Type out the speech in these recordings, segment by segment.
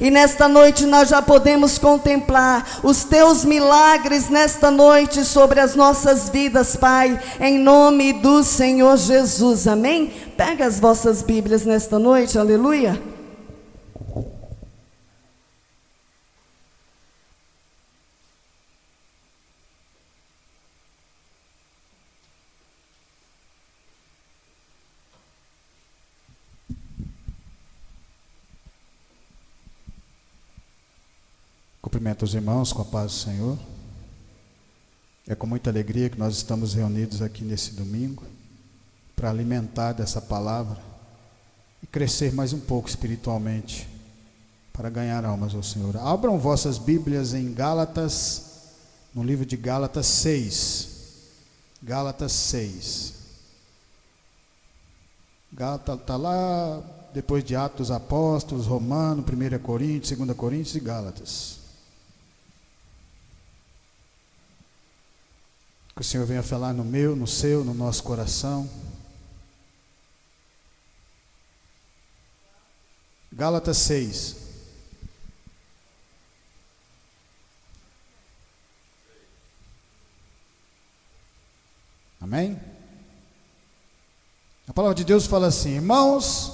E nesta noite nós já podemos contemplar os teus milagres nesta noite sobre as nossas vidas, Pai, em nome do Senhor Jesus, amém? Pega as vossas Bíblias nesta noite, aleluia. Cumprimento os irmãos com a paz do Senhor. É com muita alegria que nós estamos reunidos aqui nesse domingo para alimentar dessa palavra e crescer mais um pouco espiritualmente para ganhar almas ao Senhor. Abram vossas Bíblias em Gálatas, no livro de Gálatas 6. Gálatas 6. Gálatas está lá depois de Atos dos Apóstolos, Romano, 1 Coríntios, 2 Coríntios e Gálatas. Que o Senhor venha falar no meu, no seu, no nosso coração. Gálatas 6. Amém? A palavra de Deus fala assim: irmãos,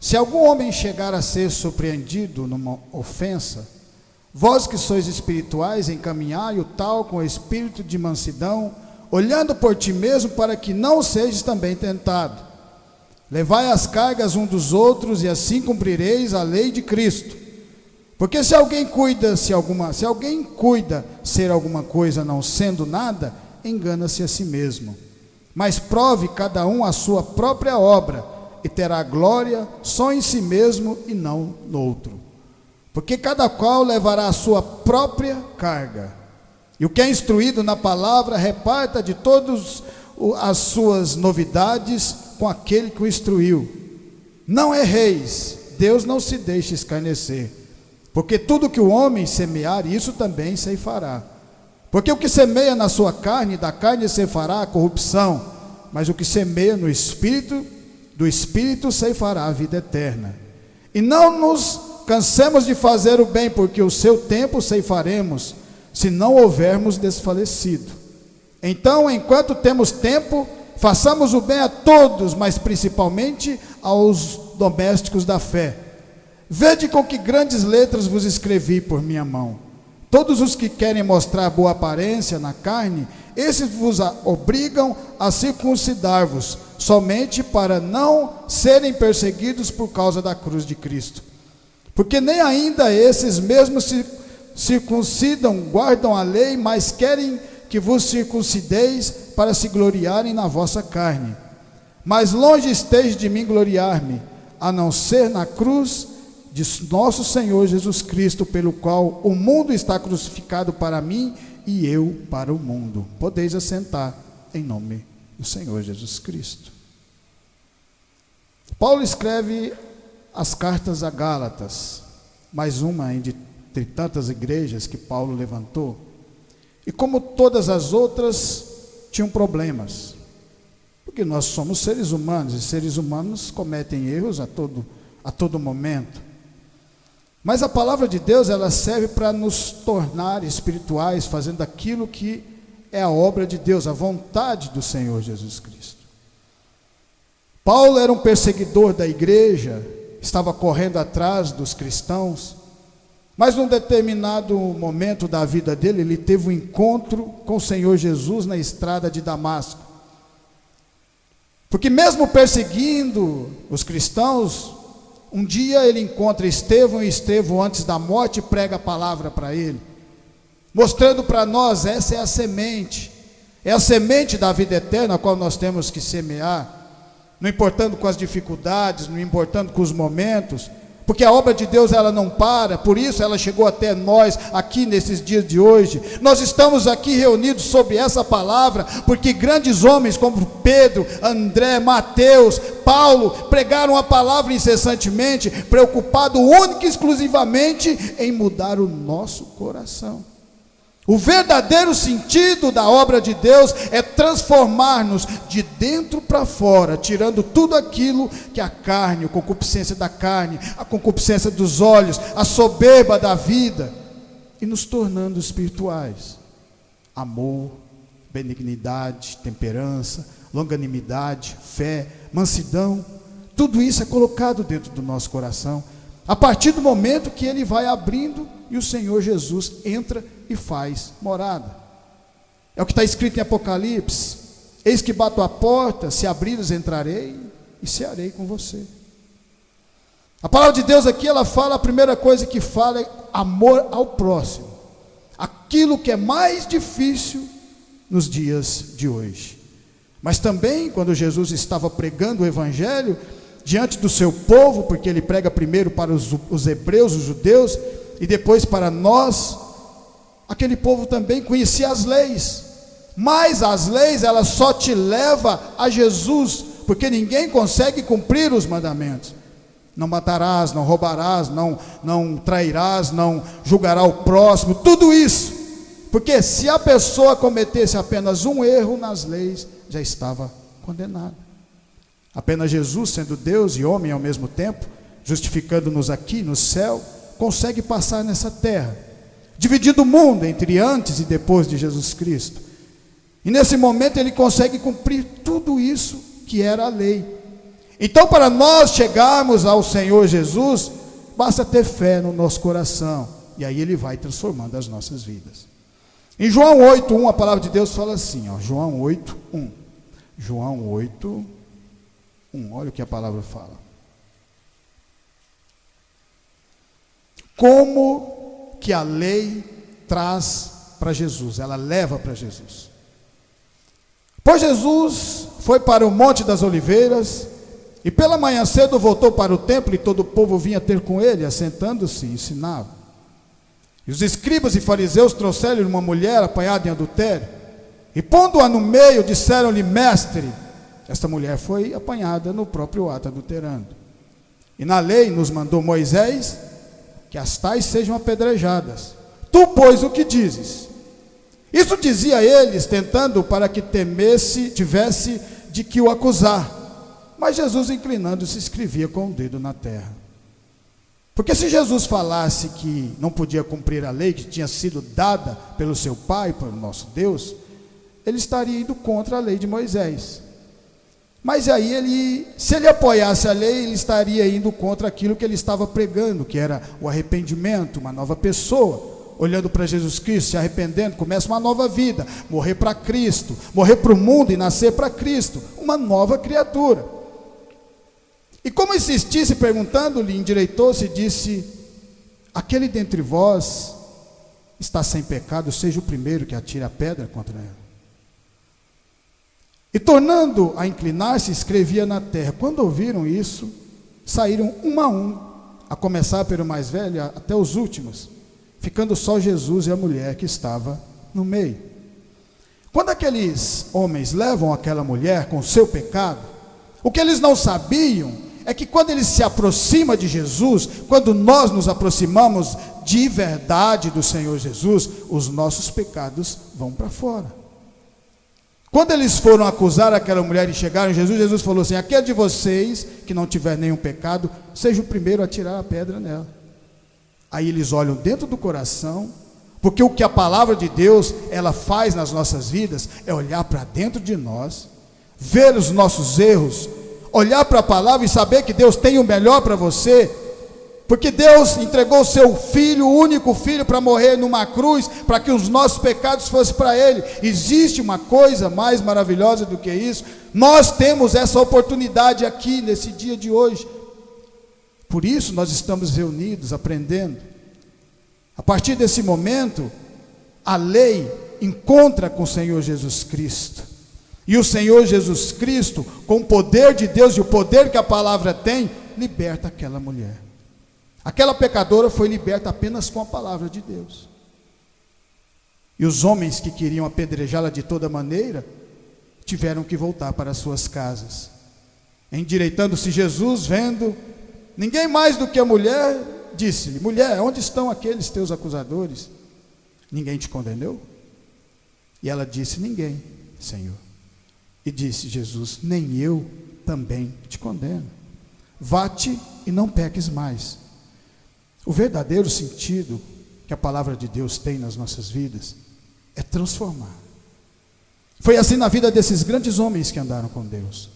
se algum homem chegar a ser surpreendido numa ofensa, vós que sois espirituais, encaminhai o tal com espírito de mansidão, olhando por ti mesmo, para que não sejas também tentado. Levai as cargas uns dos outros, e assim cumprireis a lei de Cristo. Porque se alguém cuida ser alguma coisa não sendo nada, engana-se a si mesmo. Mas prove cada um a sua própria obra, e terá glória só em si mesmo e não no outro. Porque cada qual levará a sua própria carga. E o que é instruído na palavra, reparta de todas as suas novidades com aquele que o instruiu. Não erreis, Deus não se deixa escarnecer. Porque tudo que o homem semear, isso também ceifará. Porque o que semeia na sua carne, da carne ceifará a corrupção. Mas o que semeia no Espírito, do Espírito ceifará a vida eterna. E não nos cansemos de fazer o bem, porque o seu tempo ceifaremos, se não houvermos desfalecido. Então, enquanto temos tempo, façamos o bem a todos, mas principalmente aos domésticos da fé. Vede com que grandes letras vos escrevi por minha mão. Todos os que querem mostrar boa aparência na carne, esses vos obrigam a circuncidar-vos, somente para não serem perseguidos por causa da cruz de Cristo. Porque nem ainda esses mesmos se circuncidam, guardam a lei, mas querem que vos circuncideis para se gloriarem na vossa carne. Mas longe esteja de mim gloriar-me, a não ser na cruz de nosso Senhor Jesus Cristo, pelo qual o mundo está crucificado para mim e eu para o mundo. Podeis assentar em nome do Senhor Jesus Cristo. Paulo escreve as cartas a Gálatas, mais uma entre tantas igrejas que Paulo levantou, e como todas as outras tinham problemas, porque nós somos seres humanos, e seres humanos cometem erros a todo momento. Mas a palavra de Deus, ela serve para nos tornar espirituais, fazendo aquilo que é a obra de Deus, a vontade do Senhor Jesus Cristo. Paulo era um perseguidor da igreja, estava correndo atrás dos cristãos, mas num determinado momento da vida dele, ele teve um encontro com o Senhor Jesus na estrada de Damasco. Porque mesmo perseguindo os cristãos, um dia ele encontra Estevão, e Estevão, antes da morte, prega a palavra para ele, mostrando para nós, essa é a semente da vida eterna, a qual nós temos que semear, não importando com as dificuldades, não importando com os momentos, porque a obra de Deus, ela não para, por isso ela chegou até nós aqui nesses dias de hoje. Nós estamos aqui reunidos sobre essa palavra, porque grandes homens como Pedro, André, Mateus, Paulo, pregaram a palavra incessantemente, preocupado única e exclusivamente em mudar o nosso coração. O verdadeiro sentido da obra de Deus é transformar-nos de dentro para fora, tirando tudo aquilo que a carne, a concupiscência da carne, a concupiscência dos olhos, a soberba da vida, e nos tornando espirituais. Amor, benignidade, temperança, longanimidade, fé, mansidão, tudo isso é colocado dentro do nosso coração, a partir do momento que ele vai abrindo e o Senhor Jesus entra e faz morada. É o que está escrito em Apocalipse: eis que bato a porta, se abrires entrarei e cearei com você. A palavra de Deus aqui, ela fala, a primeira coisa que fala é amor ao próximo, aquilo que é mais difícil nos dias de hoje. Mas também, quando Jesus estava pregando o evangelho diante do seu povo, porque ele prega primeiro para os hebreus, os judeus, e depois para nós, aquele povo também conhecia as leis, mas as leis, elas só te levam a Jesus, porque ninguém consegue cumprir os mandamentos. Não matarás, não roubarás, não trairás, não julgará o próximo, tudo isso, porque se a pessoa cometesse apenas um erro nas leis, já estava condenado. Apenas Jesus, sendo Deus e homem ao mesmo tempo, justificando-nos aqui no céu, consegue passar nessa terra, dividindo o mundo entre antes e depois de Jesus Cristo. E nesse momento ele consegue cumprir tudo isso que era a lei. Então, para nós chegarmos ao Senhor Jesus, basta ter fé no nosso coração, e aí ele vai transformando as nossas vidas. Em João 8:1, a palavra de Deus fala assim, João 8:1. João 8:1, olha o que a palavra fala. Como que a lei traz para Jesus, ela leva para Jesus. Pois Jesus foi para o Monte das Oliveiras, e pela manhã cedo voltou para o templo, e todo o povo vinha ter com ele, assentando-se, ensinava. E os escribas e fariseus trouxeram-lhe uma mulher apanhada em adultério, e pondo-a no meio, disseram-lhe: mestre, esta mulher foi apanhada no próprio ato adulterando. E na lei nos mandou Moisés que as tais sejam apedrejadas. Tu, pois, o que dizes? Isso dizia eles, tentando para que tivesse de que o acusar. Mas Jesus, inclinando-se, escrevia com o dedo na terra. Porque se Jesus falasse que não podia cumprir a lei que tinha sido dada pelo seu Pai, pelo nosso Deus, ele estaria indo contra a lei de Moisés. Mas aí se ele apoiasse a lei, ele estaria indo contra aquilo que ele estava pregando, que era o arrependimento, uma nova pessoa, olhando para Jesus Cristo, se arrependendo, começa uma nova vida, morrer para Cristo, morrer para o mundo e nascer para Cristo, uma nova criatura. E como insistisse, perguntando-lhe, endireitou-se e disse: aquele dentre vós está sem pecado, seja o primeiro que atire a pedra contra ela. E tornando a inclinar-se, escrevia na terra. Quando ouviram isso, saíram um a um, a começar pelo mais velho até os últimos, ficando só Jesus e a mulher que estava no meio. Quando aqueles homens levam aquela mulher com o seu pecado, o que eles não sabiam é que quando eles se aproximam de Jesus, quando nós nos aproximamos de verdade do Senhor Jesus, os nossos pecados vão para fora. Quando eles foram acusar aquela mulher e chegaram em Jesus, Jesus falou assim: aquele de vocês que não tiver nenhum pecado, seja o primeiro a tirar a pedra nela. Aí eles olham dentro do coração, porque o que a palavra de Deus ela faz nas nossas vidas é olhar para dentro de nós, ver os nossos erros, olhar para a palavra e saber que Deus tem o melhor para você, porque Deus entregou o seu filho, o único filho, para morrer numa cruz, para que os nossos pecados fossem para ele. Existe uma coisa mais maravilhosa do que isso? Nós temos essa oportunidade aqui, nesse dia de hoje. Por isso nós estamos reunidos, aprendendo. A partir desse momento, a lei encontra com o Senhor Jesus Cristo. E o Senhor Jesus Cristo, com o poder de Deus e o poder que a palavra tem, liberta aquela mulher. Aquela pecadora foi liberta apenas com a palavra de Deus. E os homens que queriam apedrejá-la de toda maneira, tiveram que voltar para suas casas. Endireitando-se Jesus, vendo ninguém mais do que a mulher, disse-lhe: mulher, onde estão aqueles teus acusadores? Ninguém te condenou? E ela disse: ninguém, Senhor. E disse Jesus: nem eu também te condeno. Vá-te e não peques mais. O verdadeiro sentido que a palavra de Deus tem nas nossas vidas é transformar. Foi assim na vida desses grandes homens que andaram com Deus.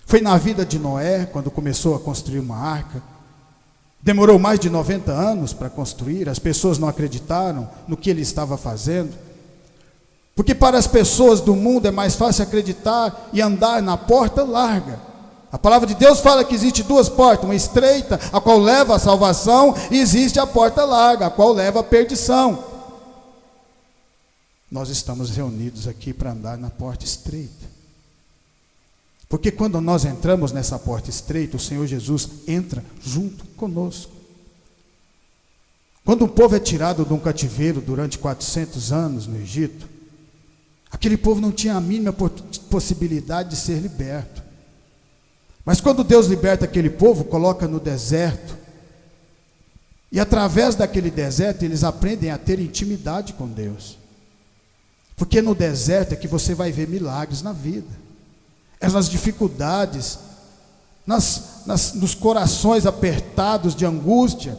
Foi na vida de Noé, quando começou a construir uma arca. Demorou mais de 90 anos para construir. As pessoas não acreditaram no que ele estava fazendo, porque para as pessoas do mundo é mais fácil acreditar e andar na porta larga. A palavra de Deus fala que existe duas portas, uma estreita, a qual leva à salvação, e existe a porta larga, a qual leva à perdição. Nós estamos reunidos aqui para andar na porta estreita, porque quando nós entramos nessa porta estreita, o Senhor Jesus entra junto conosco. Quando um povo é tirado de um cativeiro durante 400 anos no Egito, aquele povo não tinha a mínima possibilidade de ser liberto. Mas quando Deus liberta aquele povo, coloca no deserto, e através daquele deserto eles aprendem a ter intimidade com Deus. Porque no deserto é que você vai ver milagres na vida. É nas dificuldades, nos corações apertados de angústia.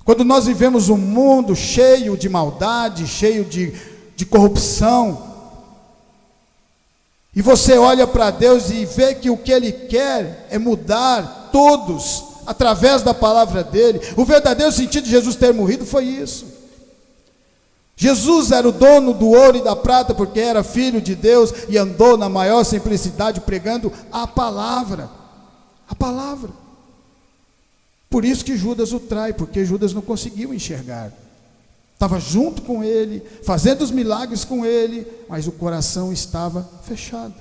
Quando nós vivemos um mundo cheio de maldade, cheio de corrupção, e você olha para Deus e vê que o que Ele quer é mudar todos, através da palavra dEle. O verdadeiro sentido de Jesus ter morrido foi isso. Jesus era o dono do ouro e da prata, porque era filho de Deus, e andou na maior simplicidade, pregando a palavra. A palavra. Por isso que Judas o trai, porque Judas não conseguiu enxergar. Estava junto com ele, fazendo os milagres com ele, mas o coração estava fechado.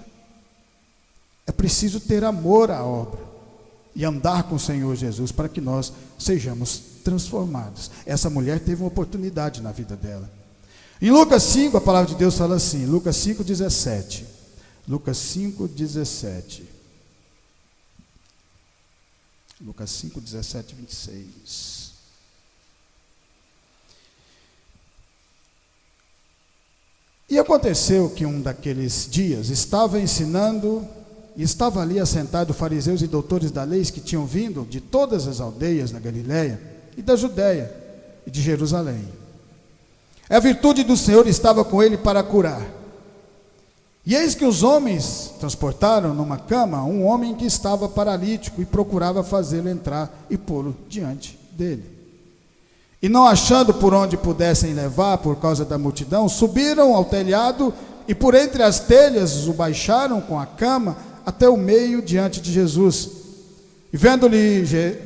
É preciso ter amor à obra e andar com o Senhor Jesus para que nós sejamos transformados. Essa mulher teve uma oportunidade na vida dela. Em Lucas 5, a palavra de Deus fala assim, Lucas 5:17. Lucas 5:17. Lucas 5:17, 26. E aconteceu que um daqueles dias estava ensinando, e estava ali assentado fariseus e doutores da lei que tinham vindo de todas as aldeias na Galiléia e da Judéia e de Jerusalém. A virtude do Senhor estava com ele para curar. E eis que os homens transportaram numa cama um homem que estava paralítico e procurava fazê-lo entrar e pô-lo diante dele. E não achando por onde pudessem levar por causa da multidão, subiram ao telhado e por entre as telhas o baixaram com a cama até o meio diante de Jesus. E vendo-lhe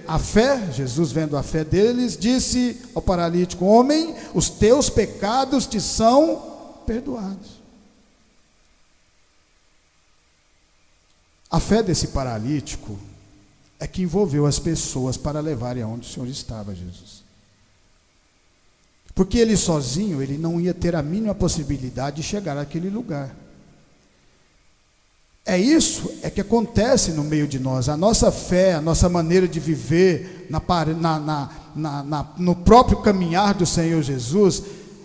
a fé, Jesus vendo a fé deles, disse ao paralítico: homem, os teus pecados te são perdoados. A fé desse paralítico é que envolveu as pessoas para levarem aonde o Senhor estava, Jesus. Porque ele sozinho, ele não ia ter a mínima possibilidade de chegar àquele lugar. É isso que acontece no meio de nós. A nossa fé, a nossa maneira de viver no próprio caminhar do Senhor Jesus,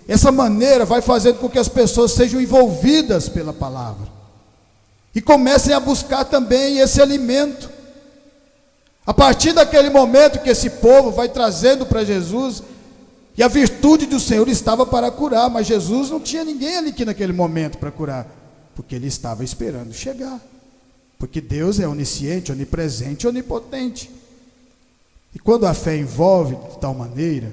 essa maneira vai fazendo com que as pessoas sejam envolvidas pela palavra e comecem a buscar também esse alimento. A partir daquele momento que esse povo vai trazendo para Jesus, e a virtude do Senhor estava para curar, mas Jesus não tinha ninguém ali naquele momento para curar, porque ele estava esperando chegar, porque Deus é onisciente, onipresente, onipotente. E quando a fé envolve de tal maneira,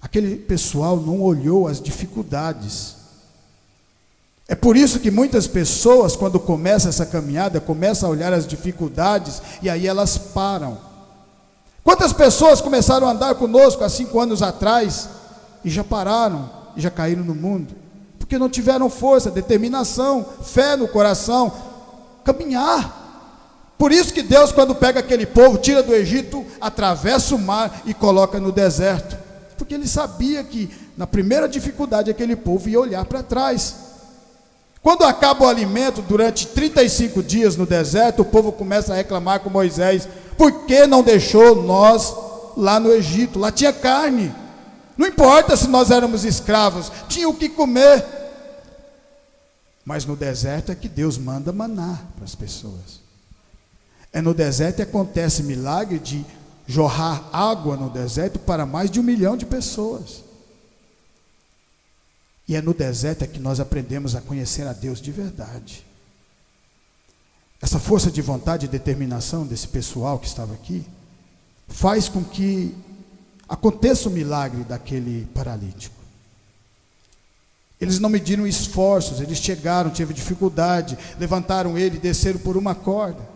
aquele pessoal não olhou as dificuldades. É por isso que muitas pessoas, quando começa essa caminhada, começam a olhar as dificuldades e aí elas param. Quantas pessoas começaram a andar conosco há 5 anos atrás e já pararam, e já caíram no mundo? Porque não tiveram força, determinação, fé no coração, caminhar. Por isso que Deus, quando pega aquele povo, tira do Egito, atravessa o mar e coloca no deserto. Porque ele sabia que na primeira dificuldade aquele povo ia olhar para trás. Quando acaba o alimento durante 35 dias no deserto, o povo começa a reclamar com Moisés: por que não deixou nós lá no Egito? Lá tinha carne. Não importa se nós éramos escravos, tinha o que comer. Mas no deserto é que Deus manda maná para as pessoas. É no deserto que acontece milagre de jorrar água no deserto para mais de 1 milhão de pessoas. E é no deserto é que nós aprendemos a conhecer a Deus de verdade. Essa força de vontade e determinação desse pessoal que estava aqui faz com que aconteça o milagre daquele paralítico. Eles não mediram esforços, eles chegaram, tiveram dificuldade, levantaram ele e desceram por uma corda.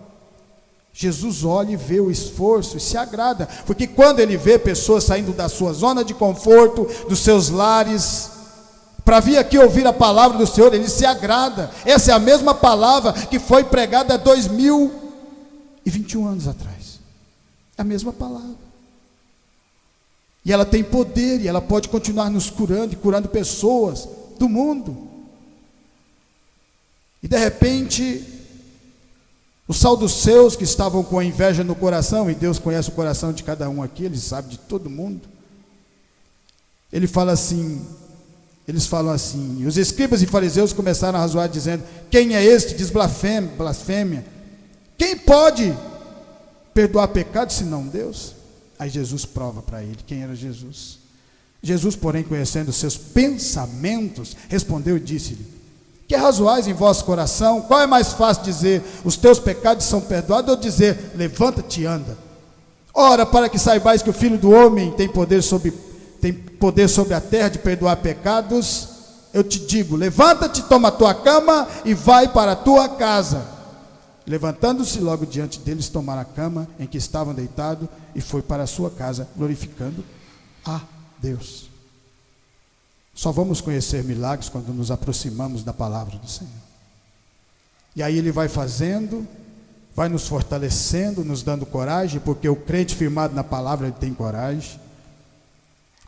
Jesus olha e vê o esforço e se agrada, porque quando ele vê pessoas saindo da sua zona de conforto, dos seus lares, para vir aqui ouvir a palavra do Senhor, ele se agrada. Essa é a mesma palavra que foi pregada há 2021 anos atrás. É a mesma palavra. E ela tem poder, e ela pode continuar nos curando e curando pessoas do mundo. E de repente, os saduceus que estavam com a inveja no coração, e Deus conhece o coração de cada um aqui, Ele sabe de todo mundo. Eles falam assim, e os escribas e fariseus começaram a razoar dizendo: quem é este? Diz blasfêmia. Quem pode perdoar pecado senão Deus? Aí Jesus prova para ele quem era Jesus. Jesus, porém, conhecendo os seus pensamentos, respondeu e disse-lhe: que razoais em vosso coração? Qual é mais fácil dizer, os teus pecados são perdoados, ou dizer, levanta-te e anda? Ora, para que saibais que o Filho do Homem tem poder sobre a terra de perdoar pecados, eu te digo, levanta-te, toma a tua cama e vai para a tua casa. Levantando-se logo diante deles, tomaram a cama em que estavam deitados e foi para a sua casa, glorificando a Deus. Só vamos conhecer milagres quando nos aproximamos da palavra do Senhor. E aí ele vai fazendo, vai nos fortalecendo, nos dando coragem, porque o crente firmado na palavra, ele tem coragem.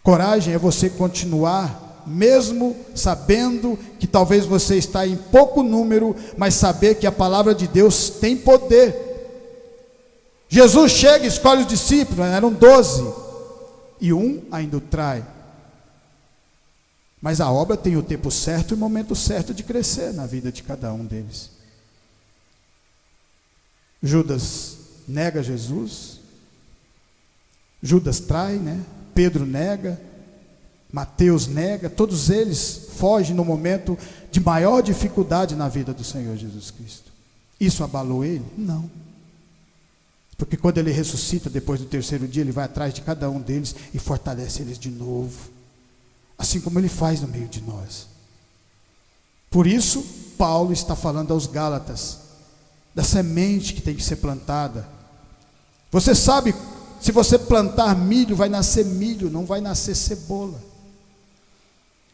Coragem é você continuar, mesmo sabendo que talvez você está em pouco número, mas saber que a palavra de Deus tem poder. Jesus chega e escolhe os discípulos, eram 12, e um ainda o trai. Mas a obra tem o tempo certo e o momento certo de crescer na vida de cada um deles. Judas nega Jesus, Judas trai, Pedro nega, Mateus nega, todos eles fogem no momento de maior dificuldade na vida do Senhor Jesus Cristo. Isso abalou ele? Não. Porque quando ele ressuscita depois do terceiro dia, ele vai atrás de cada um deles e fortalece eles de novo, assim como ele faz no meio de nós. Por isso, Paulo está falando aos Gálatas da semente que tem que ser plantada. Você sabe, se você plantar milho, vai nascer milho, não vai nascer cebola.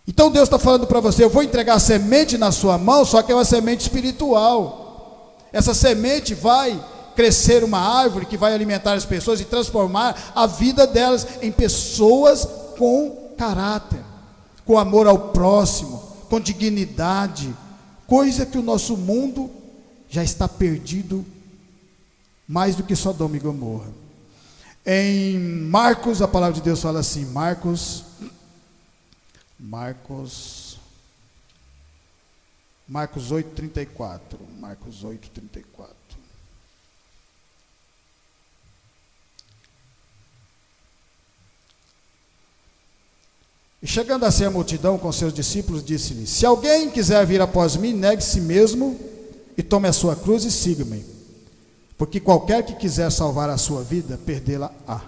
Então Deus está falando para você: eu vou entregar a semente na sua mão, só que é uma semente espiritual. Essa semente vai crescer uma árvore que vai alimentar as pessoas e transformar a vida delas em pessoas com caráter, com amor ao próximo, com dignidade, coisa que o nosso mundo já está perdido mais do que Sodoma e Gomorra. Em Marcos, a palavra de Deus fala assim, Marcos 8:34, Marcos 8:34. E chegando assim a multidão com seus discípulos, disse-lhe: se alguém quiser vir após mim, negue-se a si mesmo e tome a sua cruz e siga-me. Porque qualquer que quiser salvar a sua vida, perdê-la-á.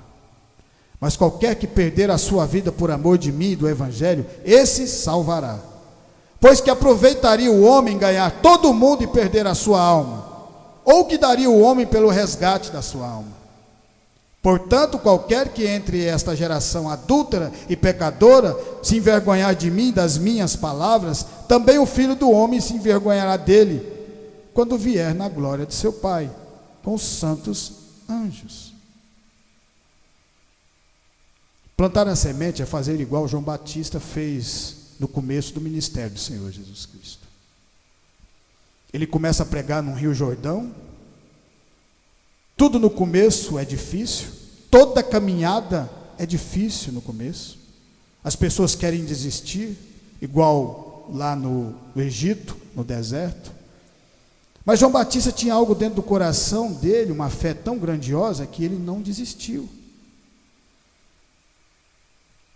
Mas qualquer que perder a sua vida por amor de mim e do evangelho, esse salvará. Pois que aproveitaria o homem ganhar todo o mundo e perder a sua alma? Ou que daria o homem pelo resgate da sua alma? Portanto, qualquer que entre esta geração adúltera e pecadora se envergonhar de mim, das minhas palavras, também o Filho do Homem se envergonhará dele, quando vier na glória de seu Pai, com os santos anjos. Plantar a semente é fazer igual João Batista fez no começo do ministério do Senhor Jesus Cristo. Ele começa a pregar no Rio Jordão. Tudo no começo é difícil, toda caminhada é difícil no começo. As pessoas querem desistir, igual lá no Egito, no deserto. Mas João Batista tinha algo dentro do coração dele, uma fé tão grandiosa, que ele não desistiu.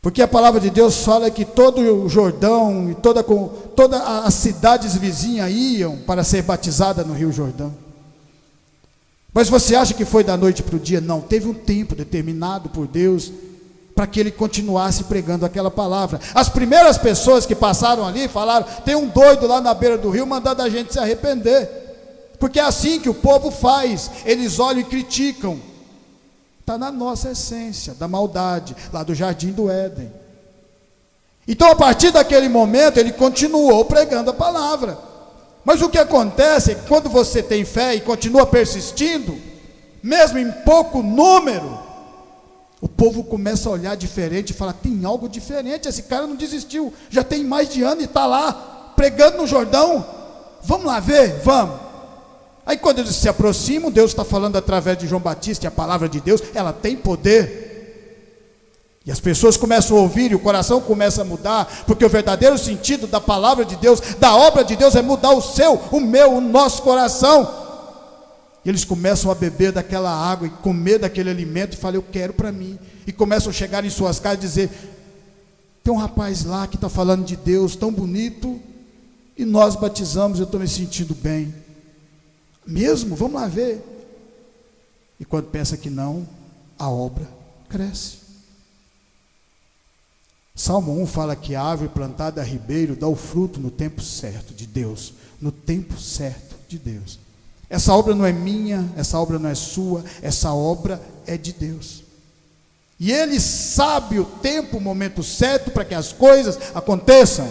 Porque a palavra de Deus fala que todo o Jordão e todas as cidades vizinhas iam para ser batizada no Rio Jordão. Mas você acha que foi da noite para o dia? Não, teve um tempo determinado por Deus para que ele continuasse pregando aquela palavra. As primeiras pessoas que passaram ali falaram: tem um doido lá na beira do rio mandando a gente se arrepender. Porque é assim que o povo faz, eles olham e criticam. Está na nossa essência, da maldade, lá do jardim do Éden. Então, a partir daquele momento, ele continuou pregando a palavra. Mas o que acontece é que quando você tem fé e continua persistindo, mesmo em pouco número, o povo começa a olhar diferente e fala: tem algo diferente, esse cara não desistiu, já tem mais de ano e está lá, pregando no Jordão, vamos lá ver, vamos. Aí quando eles se aproximam, Deus está falando através de João Batista, e a palavra de Deus, ela tem poder. E as pessoas começam a ouvir, e o coração começa a mudar, porque o verdadeiro sentido da palavra de Deus, da obra de Deus, é mudar o seu, o meu, o nosso coração. E eles começam a beber daquela água, e comer daquele alimento, e falam: eu quero para mim. E começam a chegar em suas casas e dizer: tem um rapaz lá que está falando de Deus, tão bonito, e nós batizamos, eu estou me sentindo bem. Mesmo? Vamos lá ver. E quando pensa que não, a obra cresce. Salmo 1 fala que a árvore plantada a ribeiro dá o fruto no tempo certo de Deus. No tempo certo de Deus. Essa obra não é minha, essa obra não é sua, essa obra é de Deus. E Ele sabe o tempo, o momento certo para que as coisas aconteçam.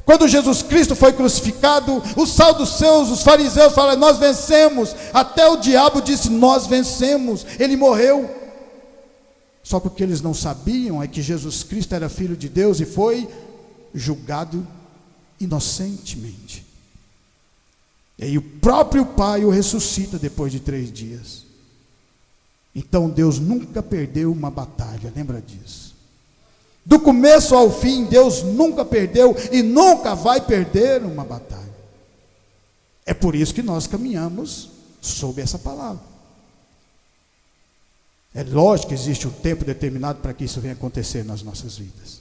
Quando Jesus Cristo foi crucificado, os saduceus, os fariseus falaram: nós vencemos. Até o diabo disse: nós vencemos. Ele morreu. Só que o que eles não sabiam é que Jesus Cristo era filho de Deus e foi julgado inocentemente. E aí o próprio Pai o ressuscita depois de 3 dias. Então Deus nunca perdeu uma batalha, lembra disso. Do começo ao fim, Deus nunca perdeu e nunca vai perder uma batalha. É por isso que nós caminhamos sob essa palavra. É lógico que existe um tempo determinado para que isso venha acontecer nas nossas vidas.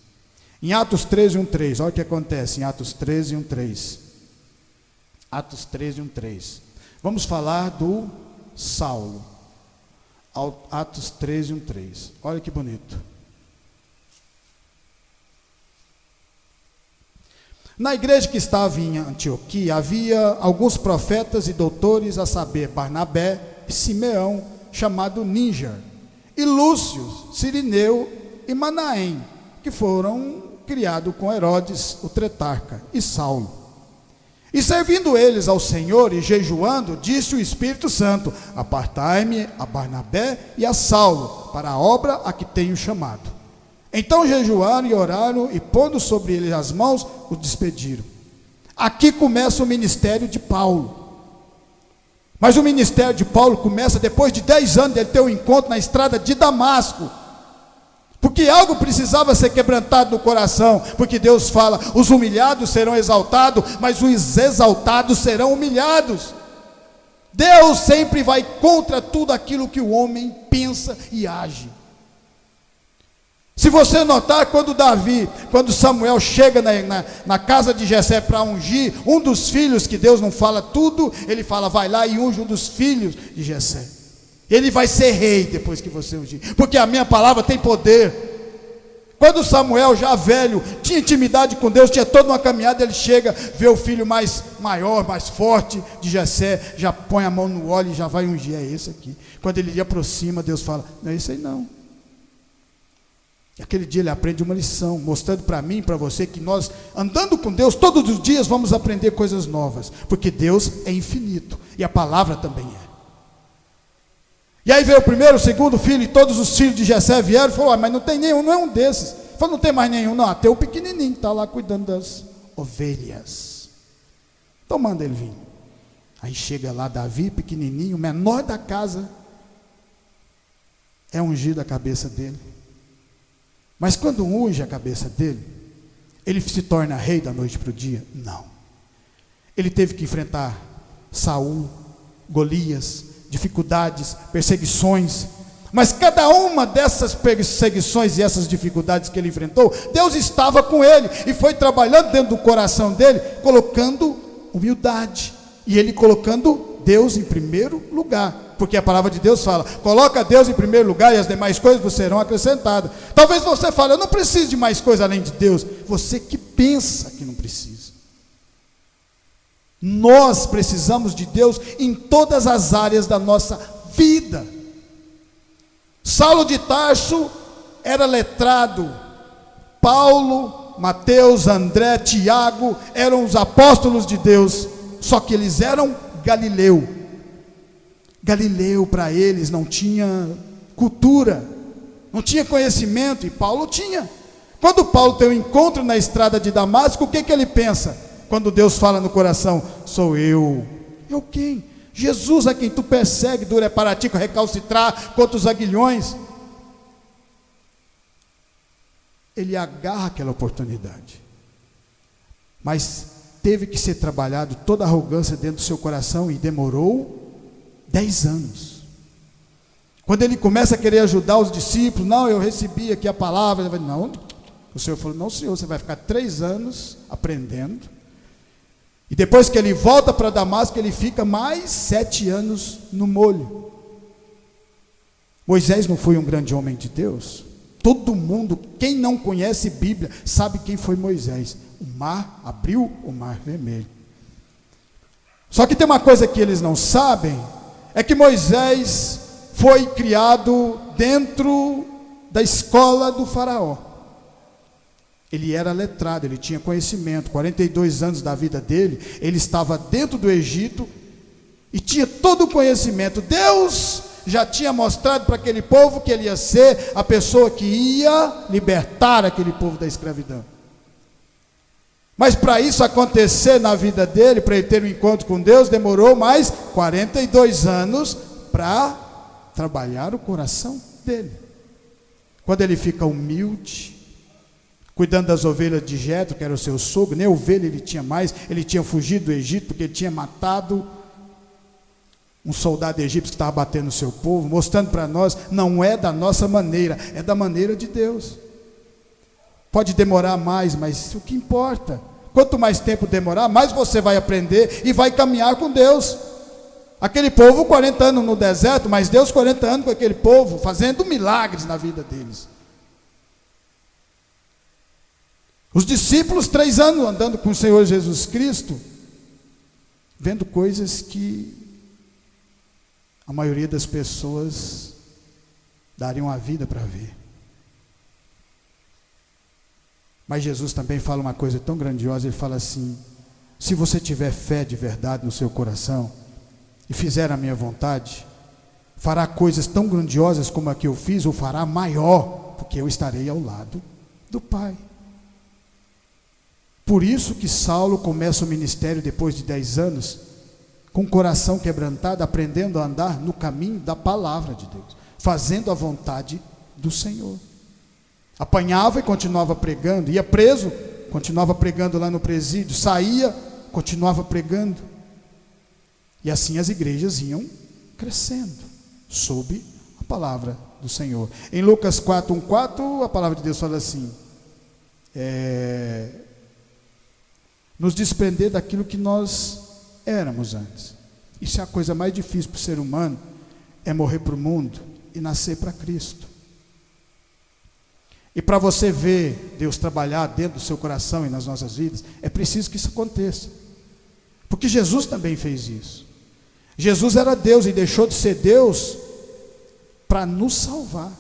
Em Atos 13, 1:3, olha o que acontece em Atos 13, 1:3. Atos 13, 1:3. Vamos falar do Saulo. Atos 13, 1:3. Olha que bonito. Na igreja que estava em Antioquia, havia alguns profetas e doutores, a saber, Barnabé e Simeão, chamado Níger, e Lúcio, Cirineu e Manaém, que foram criados com Herodes, o tetrarca, e Saulo. E servindo eles ao Senhor e jejuando, disse o Espírito Santo: apartai-me a Barnabé e a Saulo, para a obra a que tenho chamado. Então jejuaram e oraram, e pondo sobre eles as mãos, os despediram. Aqui começa o ministério de Paulo. Mas o ministério de Paulo começa depois de 10 anos dele ter um encontro na estrada de Damasco. Porque algo precisava ser quebrantado no coração. Porque Deus fala: os humilhados serão exaltados, mas os exaltados serão humilhados. Deus sempre vai contra tudo aquilo que o homem pensa e age. Se você notar, quando Samuel chega na casa de Jessé para ungir um dos filhos, que Deus não fala tudo, ele fala: vai lá e unge um dos filhos de Jessé. Ele vai ser rei depois que você ungir, porque a minha palavra tem poder. Quando Samuel, já velho, tinha intimidade com Deus, tinha toda uma caminhada, ele chega, vê o filho maior, mais forte de Jessé, já põe a mão no óleo e já vai ungir: é esse aqui. Quando ele aproxima, Deus fala: não é esse aí não. E aquele dia ele aprende uma lição, mostrando para mim e para você que nós, andando com Deus, todos os dias vamos aprender coisas novas, porque Deus é infinito, e a palavra também é. E aí veio o primeiro, o segundo filho, e todos os filhos de Jessé vieram e falaram: mas não tem nenhum, não é um desses. Falou: não tem mais nenhum, não, até o pequenininho que está lá cuidando das ovelhas. Então manda ele vir. Aí chega lá Davi, pequenininho, menor da casa, é ungido a cabeça dele. Mas quando unge a cabeça dele, ele se torna rei da noite para o dia? Não. Ele teve que enfrentar Saul, Golias, dificuldades, perseguições. Mas cada uma dessas perseguições e essas dificuldades que ele enfrentou, Deus estava com ele e foi trabalhando dentro do coração dele, colocando humildade, e ele colocando Deus em primeiro lugar, porque a palavra de Deus fala: coloca Deus em primeiro lugar e as demais coisas vos serão acrescentadas. Talvez você fale: eu não preciso de mais coisa além de Deus. Você que pensa que não precisa. Nós precisamos de Deus em todas as áreas da nossa vida. Saulo de Tarso era letrado. Paulo, Mateus, André, Tiago eram os apóstolos de Deus, só que eles eram Galileu. Galileu para eles não tinha cultura, não tinha conhecimento, e Paulo tinha. Quando Paulo tem um encontro na estrada de Damasco, o que ele pensa? Quando Deus fala no coração: sou eu. Eu quem? Jesus, a quem tu persegue, duro é para ti recalcitrar contra os aguilhões. Ele agarra aquela oportunidade, mas teve que ser trabalhado toda a arrogância dentro do seu coração, e demorou 10 anos. Quando ele começa a querer ajudar os discípulos: não, eu recebi aqui a palavra. Não, o Senhor falou: não, Senhor, você vai ficar 3 anos aprendendo. E depois que ele volta para Damasco, ele fica mais 7 anos no molho. Moisés não foi um grande homem de Deus? Todo mundo, quem não conhece Bíblia, sabe quem foi Moisés. O mar abriu, o mar vermelho. Só que tem uma coisa que eles não sabem, é que Moisés foi criado dentro da escola do faraó. Ele era letrado, ele tinha conhecimento. 42 anos da vida dele, ele estava dentro do Egito e tinha todo o conhecimento. Deus já tinha mostrado para aquele povo que ele ia ser a pessoa que ia libertar aquele povo da escravidão. Mas para isso acontecer na vida dele, para ele ter um encontro com Deus, demorou mais 42 anos para trabalhar o coração dele. Quando ele fica humilde, cuidando das ovelhas de Jetro, que era o seu sogro, nem ovelha ele tinha mais, ele tinha fugido do Egito, porque ele tinha matado um soldado egípcio que estava batendo no seu povo, mostrando para nós: não é da nossa maneira, é da maneira de Deus. Pode demorar mais, mas o que importa? Quanto mais tempo demorar, mais você vai aprender e vai caminhar com Deus. Aquele povo 40 anos no deserto, mas Deus 40 anos com aquele povo, fazendo milagres na vida deles. Os discípulos 3 anos andando com o Senhor Jesus Cristo, vendo coisas que a maioria das pessoas dariam a vida para ver. Mas Jesus também fala uma coisa tão grandiosa. Ele fala assim: se você tiver fé de verdade no seu coração e fizer a minha vontade, fará coisas tão grandiosas como a que eu fiz, ou fará maior, porque eu estarei ao lado do Pai. Por isso que Saulo começa o ministério depois de 10 anos, com o coração quebrantado, aprendendo a andar no caminho da palavra de Deus, fazendo a vontade do Senhor. Apanhava e continuava pregando, ia preso, continuava pregando lá no presídio, saía, continuava pregando. E assim as igrejas iam crescendo, sob a palavra do Senhor. Em Lucas 4:1-4, a palavra de Deus fala assim: nos desprender daquilo que nós éramos antes. Isso é a coisa mais difícil para o ser humano, é morrer para o mundo e nascer para Cristo. E para você ver Deus trabalhar dentro do seu coração e nas nossas vidas, é preciso que isso aconteça. Porque Jesus também fez isso. Jesus era Deus e deixou de ser Deus para nos salvar.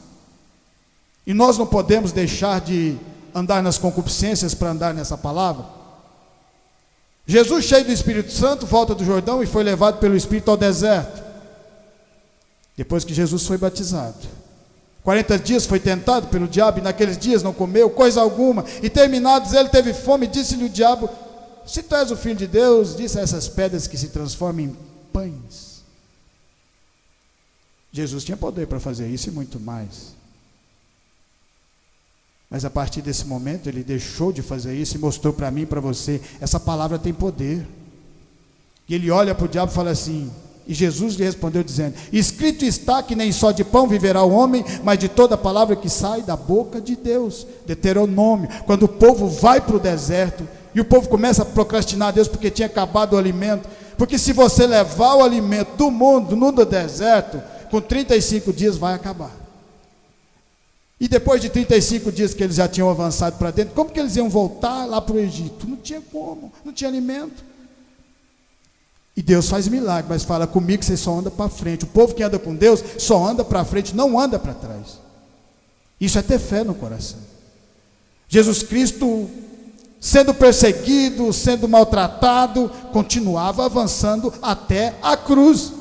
E nós não podemos deixar de andar nas concupiscências para andar nessa palavra. Jesus, cheio do Espírito Santo, volta do Jordão e foi levado pelo Espírito ao deserto. Depois que Jesus foi batizado, 40 dias foi tentado pelo diabo, e naqueles dias não comeu coisa alguma, e terminados ele teve fome, e disse-lhe o diabo: se tu és o Filho de Deus, disse a essas pedras que se transformem em pães. Jesus tinha poder para fazer isso e muito mais. Mas a partir desse momento ele deixou de fazer isso e mostrou para mim e para você, essa palavra tem poder. E ele olha para o diabo e fala assim, e Jesus lhe respondeu dizendo, escrito está que nem só de pão viverá o homem, mas de toda palavra que sai da boca de Deus. Deuteronômio, quando o povo vai para o deserto, e o povo começa a procrastinar a Deus porque tinha acabado o alimento, porque se você levar o alimento do mundo no deserto, com 35 dias vai acabar. E depois de 35 dias que eles já tinham avançado para dentro, como que eles iam voltar lá para o Egito? Não tinha como, não tinha alimento. E Deus faz milagre, mas fala, comigo você só anda para frente. O povo que anda com Deus só anda para frente, não anda para trás. Isso é ter fé no coração. Jesus Cristo, sendo perseguido, sendo maltratado, continuava avançando até a cruz.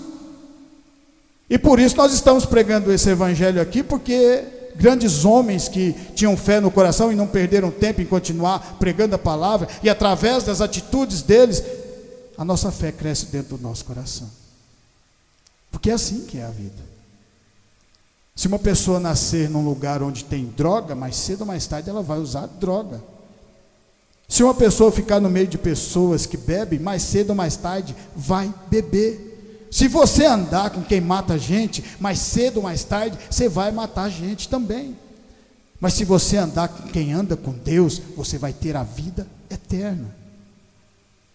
E por isso nós estamos pregando esse evangelho aqui, porque grandes homens que tinham fé no coração e não perderam tempo em continuar pregando a palavra, e através das atitudes deles, a nossa fé cresce dentro do nosso coração. Porque é assim que é a vida. Se uma pessoa nascer num lugar onde tem droga, mais cedo ou mais tarde ela vai usar droga. Se uma pessoa ficar no meio de pessoas que bebem, mais cedo ou mais tarde vai beber. Se você andar com quem mata gente, mais cedo ou mais tarde você vai matar gente também. Mas se você andar com quem anda com Deus, você vai ter a vida eterna.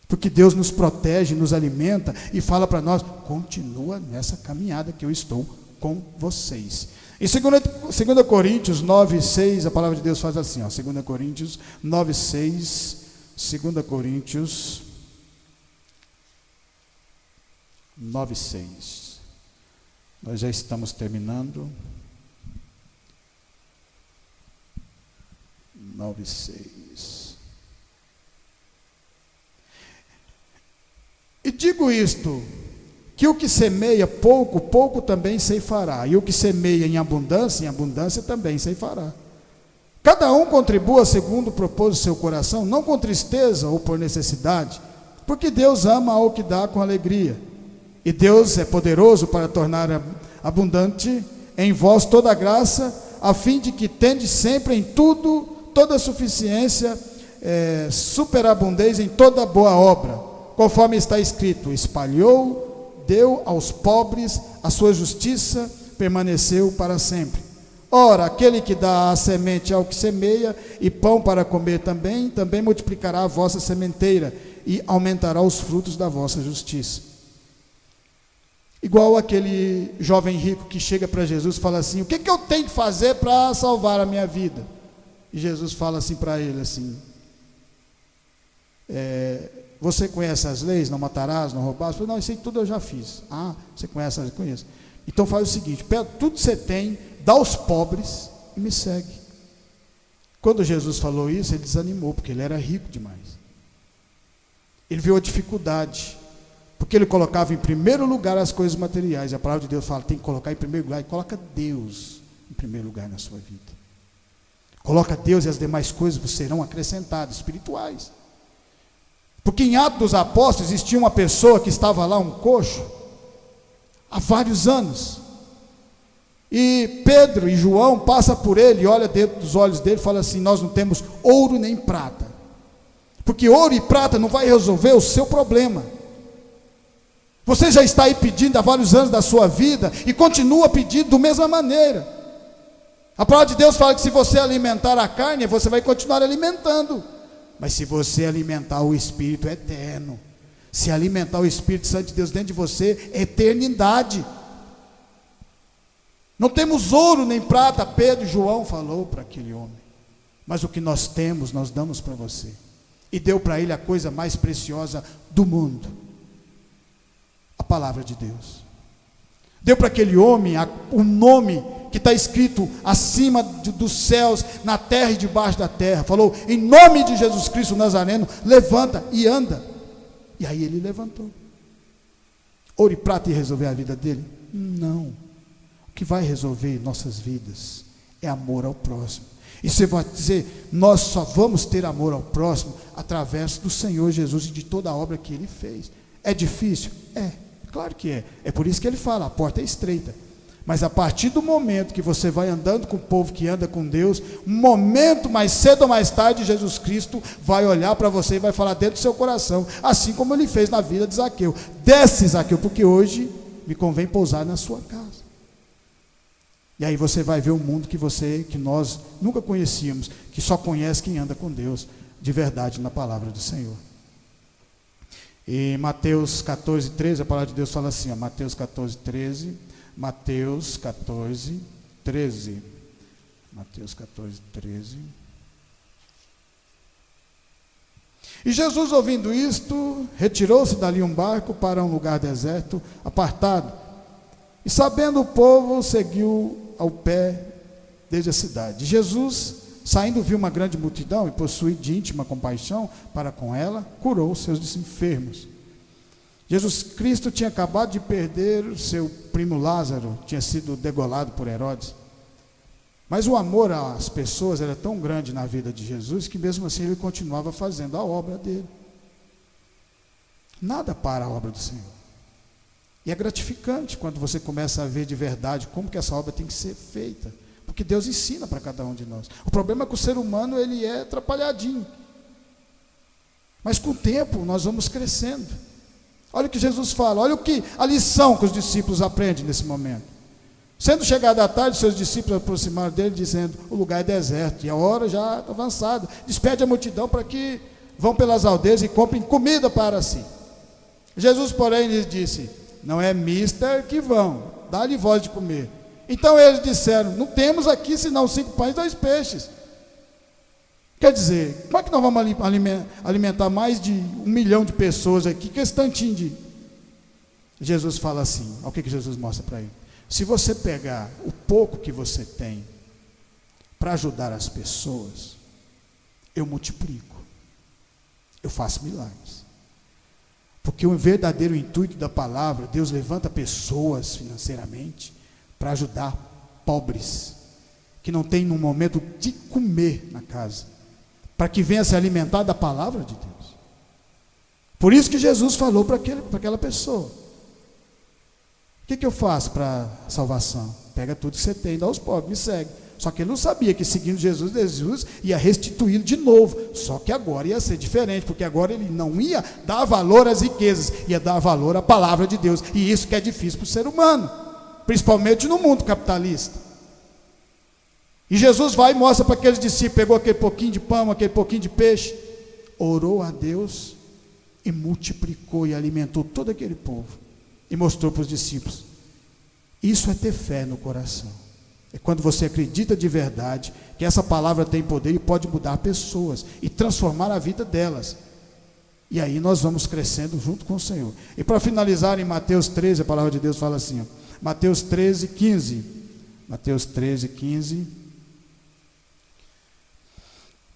Porque Deus nos protege, nos alimenta e fala para nós, continua nessa caminhada que eu estou com vocês. Em 2 Coríntios 9:6, a palavra de Deus faz assim, 2 Coríntios 9:6, 2 Coríntios 9:6. Nós já estamos terminando. 9:6. E digo isto, que o que semeia pouco, pouco também ceifará, e o que semeia em abundância também ceifará. Cada um contribua segundo propôs o seu coração, não com tristeza ou por necessidade, porque Deus ama ao que dá com alegria. E Deus é poderoso para tornar abundante em vós toda a graça, a fim de que tendes sempre em tudo, toda a suficiência, superabundez em toda boa obra, conforme está escrito, espalhou, deu aos pobres, a sua justiça permaneceu para sempre. Ora, aquele que dá a semente ao que semeia, e pão para comer também multiplicará a vossa sementeira, e aumentará os frutos da vossa justiça. Igual aquele jovem rico que chega para Jesus e fala assim, o que eu tenho que fazer para salvar a minha vida? E Jesus fala assim para ele, assim, você conhece as leis, não matarás, não roubarás? Eu falei, não, isso aí tudo eu já fiz. Ah, você conhece as leis? Conheço. Então faz o seguinte, pega tudo que você tem, dá aos pobres e me segue. Quando Jesus falou isso, ele desanimou, porque ele era rico demais. Ele viu a dificuldade, porque ele colocava em primeiro lugar as coisas materiais. A palavra de Deus fala, tem que colocar em primeiro lugar, e coloca Deus em primeiro lugar na sua vida. Coloca Deus e as demais coisas serão acrescentadas, espirituais. Porque em Atos dos Apóstolos existia uma pessoa que estava lá, um coxo, há vários anos. E Pedro e João passam por ele, olha dentro dos olhos dele e fala assim, nós não temos ouro nem prata. Porque ouro e prata não vai resolver o seu problema. Você já está aí pedindo há vários anos da sua vida e continua pedindo da mesma maneira. A palavra de Deus fala que se você alimentar a carne, você vai continuar alimentando. Mas se você alimentar o Espírito, é eterno. Se alimentar o Espírito Santo de Deus dentro de você, é eternidade. Não temos ouro nem prata, Pedro e João falou para aquele homem. Mas o que nós temos, nós damos para você. E deu para ele a coisa mais preciosa do mundo. A palavra de Deus. Deu para aquele homem o nome que está escrito acima dos céus, na terra e debaixo da terra. Falou, em nome de Jesus Cristo Nazareno, levanta e anda. E aí ele levantou. Ouro e prata ia resolver a vida dele? Não. O que vai resolver nossas vidas é amor ao próximo. E você vai dizer, nós só vamos ter amor ao próximo através do Senhor Jesus e de toda a obra que Ele fez. É difícil? É, claro que é. É por isso que Ele fala, a porta é estreita. Mas a partir do momento que você vai andando com o povo que anda com Deus, um momento mais cedo ou mais tarde, Jesus Cristo vai olhar para você e vai falar dentro do seu coração, assim como ele fez na vida de Zaqueu: desce, Zaqueu, porque hoje me convém pousar na sua casa. E aí você vai ver um mundo que nós nunca conhecíamos, que só conhece quem anda com Deus de verdade na palavra do Senhor. Em Mateus 14, 13, a palavra de Deus fala assim, ó, Mateus 14, 13, Mateus 14, 13, Mateus 14, 13. E Jesus, ouvindo isto, retirou-se dali um barco para um lugar deserto, apartado, e sabendo o povo, seguiu ao pé desde a cidade. Jesus, saindo, viu uma grande multidão e, possuído de íntima compaixão para com ela, curou os seus enfermos. Jesus Cristo tinha acabado de perder o seu primo Lázaro, tinha sido degolado por Herodes. Mas o amor às pessoas era tão grande na vida de Jesus que mesmo assim ele continuava fazendo a obra dele. Nada para a obra do Senhor. E é gratificante quando você começa a ver de verdade como que essa obra tem que ser feita. Porque Deus ensina para cada um de nós. O problema é que o ser humano ele é atrapalhadinho. Mas com o tempo nós vamos crescendo. Olha o que Jesus fala, olha a lição que os discípulos aprendem nesse momento. Sendo chegada a tarde, seus discípulos aproximaram dele, dizendo: o lugar é deserto, e a hora já está avançada. Despede a multidão para que vão pelas aldeias e comprem comida para si. Jesus, porém, lhes disse: não é mister que vão, dá-lhe voz de comer. Então eles disseram: não temos aqui senão 5 pães e 2 peixes. Quer dizer, como é que nós vamos alimentar mais de 1 milhão de pessoas aqui, que esse tantinho de... Jesus fala assim, olha o que Jesus mostra para ele: se você pegar o pouco que você tem para ajudar as pessoas, eu multiplico, eu faço milagres. Porque o verdadeiro intuito da palavra, Deus levanta pessoas financeiramente para ajudar pobres, que não tem no momento de comer na casa, para que venha se alimentar da palavra de Deus. Por isso que Jesus falou para aquela pessoa: o que eu faço para salvação? Pega tudo que você tem e dá aos pobres, me segue. Só que ele não sabia que seguindo Jesus ia restituí-lo de novo. Só que agora ia ser diferente, porque agora ele não ia dar valor às riquezas, ia dar valor à palavra de Deus. E isso que é difícil para o ser humano, principalmente no mundo capitalista. E Jesus vai e mostra para aqueles discípulos, pegou aquele pouquinho de pão, aquele pouquinho de peixe, orou a Deus e multiplicou e alimentou todo aquele povo. E mostrou para os discípulos. Isso é ter fé no coração. É quando você acredita de verdade que essa palavra tem poder e pode mudar pessoas e transformar a vida delas. E aí nós vamos crescendo junto com o Senhor. E para finalizar, em Mateus 13, a palavra de Deus fala assim, ó, Mateus 13, 15. Mateus 13, 15.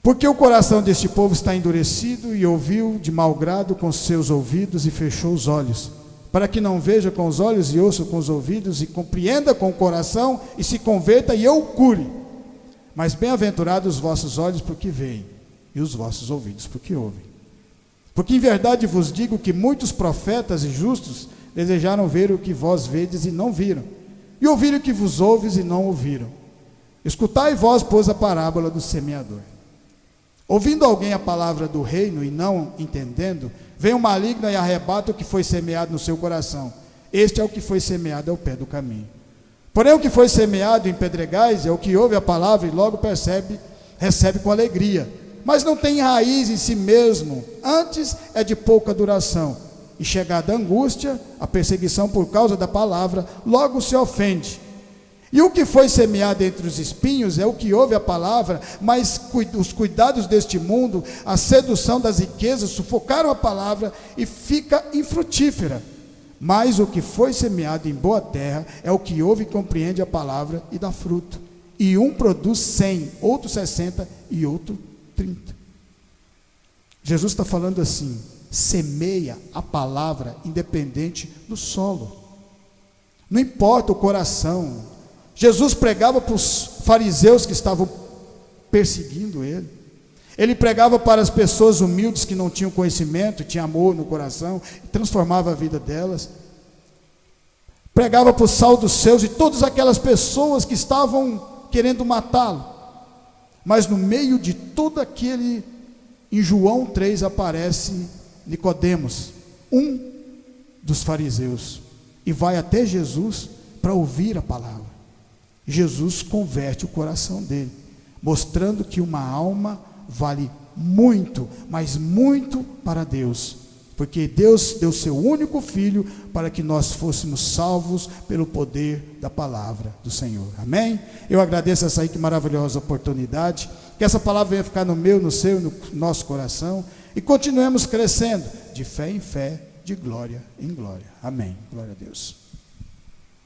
Porque o coração deste povo está endurecido e ouviu de mau grado com seus ouvidos e fechou os olhos, para que não veja com os olhos e ouça com os ouvidos e compreenda com o coração e se converta e eu o cure. Mas bem-aventurados os vossos olhos porque veem e os vossos ouvidos porque ouvem. Porque em verdade vos digo que muitos profetas e justos desejaram ver o que vós vedes e não viram, e ouvir o que vos ouves e não ouviram. Escutai vós, pois, a parábola do semeador. Ouvindo alguém a palavra do reino e não entendendo, vem o maligno e arrebata o que foi semeado no seu coração. Este é o que foi semeado ao pé do caminho. Porém o que foi semeado em pedregais é o que ouve a palavra e logo recebe com alegria, mas não tem raiz em si mesmo, antes é de pouca duração. E chegada a angústia, a perseguição por causa da palavra, logo se ofende. E o que foi semeado entre os espinhos é o que ouve a palavra, mas os cuidados deste mundo, a sedução das riquezas, sufocaram a palavra e fica infrutífera. Mas o que foi semeado em boa terra é o que ouve e compreende a palavra e dá fruto. E um produz 100, outro 60 e outro 30. Jesus está falando assim: semeia a palavra independente do solo. Não importa o coração. Jesus pregava para os fariseus que estavam perseguindo ele. Ele pregava para as pessoas humildes que não tinham conhecimento, tinham amor no coração, e transformava a vida delas. pregava para o sal dos seus e todas aquelas pessoas que estavam querendo matá-lo. Mas no meio de todo aquele, em João 3 aparece Nicodemos, um dos fariseus, e vai até Jesus para ouvir a palavra. Jesus converte o coração dele, mostrando que uma alma vale muito, mas muito para Deus, porque Deus deu seu único filho para que nós fôssemos salvos pelo poder da palavra do Senhor. Amém? Eu agradeço essa aí que maravilhosa oportunidade, que essa palavra venha ficar no meu, no seu, no nosso coração, e continuemos crescendo de fé em fé, de glória em glória. Amém. Glória a Deus.